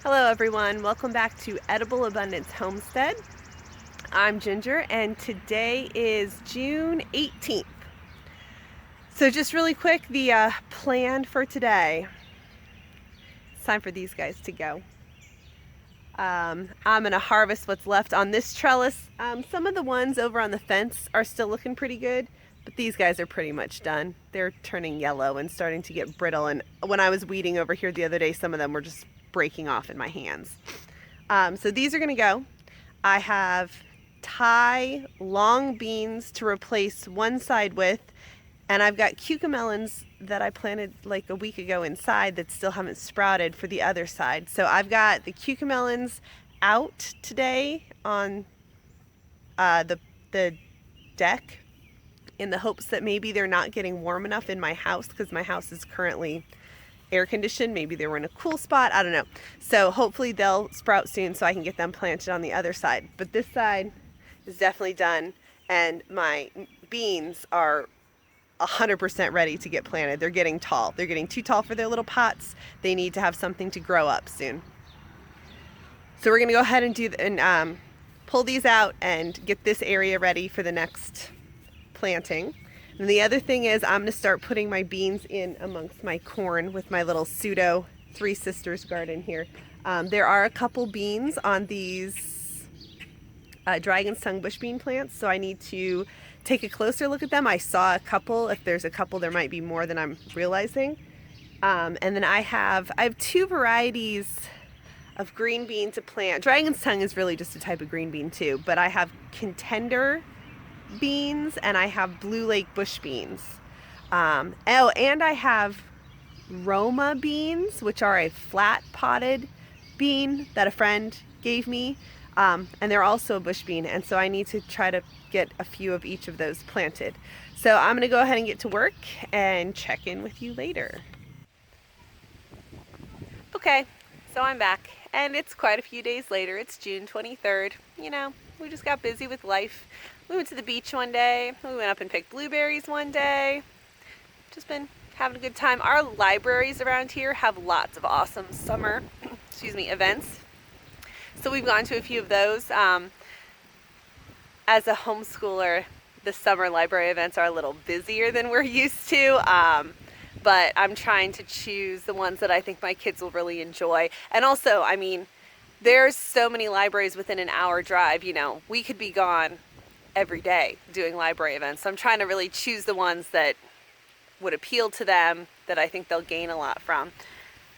Hello everyone, welcome back to Edible Abundance Homestead. I'm Ginger and today is June 18th. So just really quick, the plan for today. It's time for these guys to go. I'm going to harvest what's left on this trellis. Some of the ones over on the fence are still looking pretty good, but these guys are pretty much done. They're turning yellow and starting to get brittle, and when I was weeding over here the other day, some of them were just breaking off in my hands. So these are going to go. I have Thai long beans to replace one side with, and I've got cucamelons that I planted like a week ago inside that still haven't sprouted for the other side. So I've got the cucamelons out today on the deck in the hopes that maybe they're not getting warm enough in my house, because my house is currently air conditioned. Maybe they were in a cool spot, I don't know. So hopefully they'll sprout soon so I can get them planted on the other side. But this side is definitely done, and my beans are 100% ready to get planted. They're getting tall. They're getting too tall for their little pots. They need to have something to grow up soon. So we're going to go ahead and pull these out and get this area ready for the next planting. And the other thing is I'm going to start putting my beans in amongst my corn with my little pseudo Three Sisters garden here. There are a couple beans on these dragon's tongue bush bean plants, so I need to take a closer look at them. I saw a couple. If there's a couple, there might be more than I'm realizing. And then I have two varieties of green bean to plant. Dragon's tongue is really just a type of green bean too, but I have contender beans and I have Blue Lake bush beans. And I have Roma beans, which are a flat potted bean that a friend gave me. And they're also a bush bean, and so I need to try to get a few of each of those planted. So I'm going to go ahead and get to work and check in with you later. Okay, so I'm back, and it's quite a few days later. It's June 23rd. You know, we just got busy with life. We went to the beach one day. We went up and picked blueberries one day. Just been having a good time. Our libraries around here have lots of awesome summer events. So we've gone to a few of those. As a homeschooler, the summer library events are a little busier than we're used to, but I'm trying to choose the ones that I think my kids will really enjoy. And also, I mean, there's so many libraries within an hour drive. You know, we could be gone every day doing library events. So I'm trying to really choose the ones that would appeal to them, that I think they'll gain a lot from.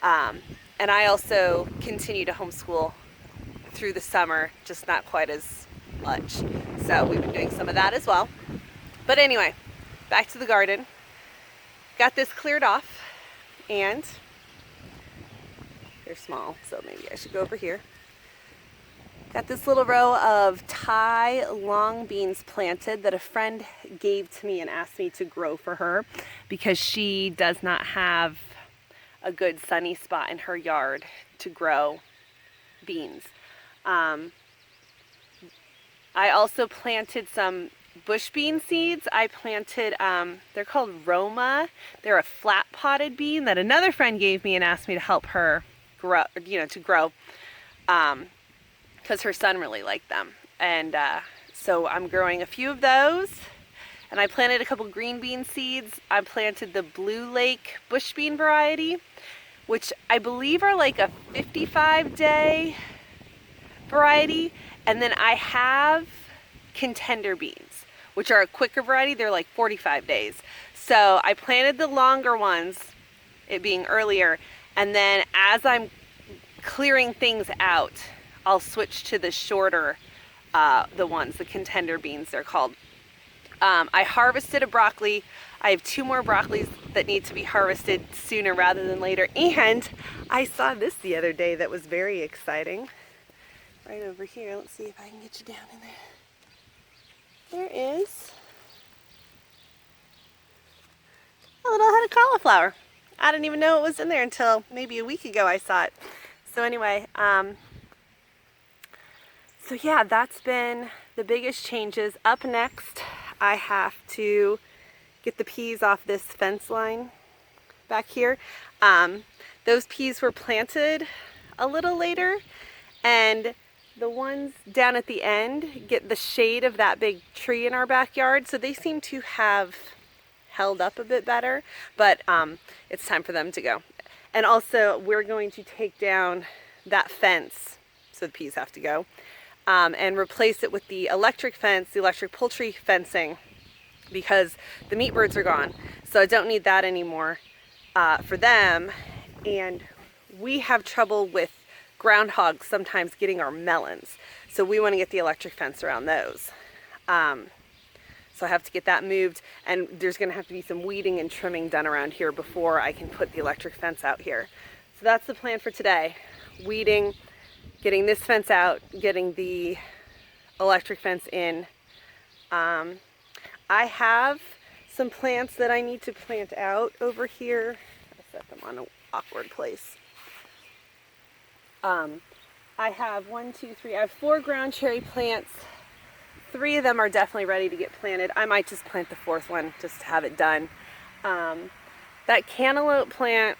And I also continue to homeschool through the summer, just not quite as much. So we've been doing some of that as well. But anyway, back to the garden. Got this cleared off, and they're small, so maybe I should go over here. Got this little row of Thai long beans planted that a friend gave to me and asked me to grow for her because she does not have a good sunny spot in her yard to grow beans. I also planted some bush bean seeds. I planted, they're called Roma. They're a flat potted bean that another friend gave me and asked me to help her grow, because her son really liked them. And so I'm growing a few of those. And I planted a couple green bean seeds. I planted the Blue Lake bush bean variety, which I believe are like a 55-day variety. And then I have contender beans, which are a quicker variety. They're like 45 days. So I planted the longer ones, it being earlier, and then as I'm clearing things out, I'll switch to the shorter, the ones, the contender beans they're called. I harvested a broccoli. I have 2 more broccolis that need to be harvested sooner rather than later. And I saw this the other day that was very exciting. Right over here. Let's see if I can get you down in there. There is a little head of cauliflower. I didn't even know it was in there until maybe a week ago I saw it. So anyway, so yeah, that's been the biggest changes. Up next, I have to get the peas off this fence line back here. Those peas were planted a little later, and the ones down at the end get the shade of that big tree in our backyard, so they seem to have held up a bit better, but it's time for them to go. And also, we're going to take down that fence, so the peas have to go, and replace it with the electric fence, the electric poultry fencing, because the meat birds are gone. So I don't need that anymore for them. And we have trouble with groundhogs sometimes getting our melons. So we want to get the electric fence around those. So I have to get that moved, and there's going to have to be some weeding and trimming done around here before I can put the electric fence out here. So that's the plan for today. Weeding, getting this fence out, getting the electric fence in. I have some plants that I need to plant out over here. I'll set them on an awkward place. I have I have 4 ground cherry plants. 3 of them are definitely ready to get planted. I might just plant the 4th one just to have it done. That cantaloupe plant,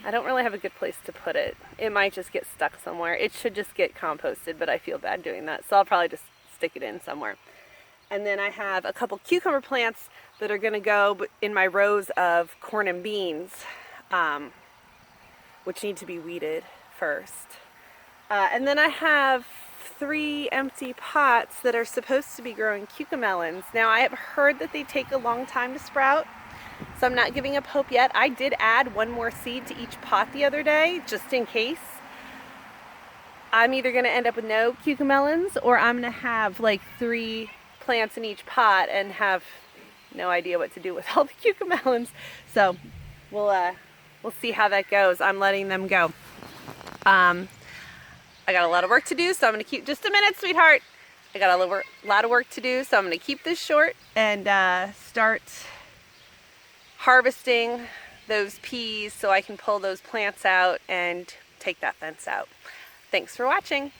I don't really have a good place to put it. It might just get stuck somewhere. It should just get composted, but I feel bad doing that, so I'll probably just stick it in somewhere. And then I have a couple cucumber plants that are going to go in my rows of corn and beans, which need to be weeded first. And then I have 3 empty pots that are supposed to be growing cucamelons. Now, I have heard that they take a long time to sprout, so I'm not giving up hope yet. I did add 1 more seed to each pot the other day, just in case. I'm either going to end up with no cucamelons, or I'm going to have like 3 plants in each pot and have no idea what to do with all the cucamelons. So we'll see how that goes. I'm letting them go. I got a lot of work to do, so I'm going to keep, just a minute, sweetheart. I got a lot of work to do, so I'm going to keep this short and start harvesting those peas so I can pull those plants out and take that fence out. Thanks for watching.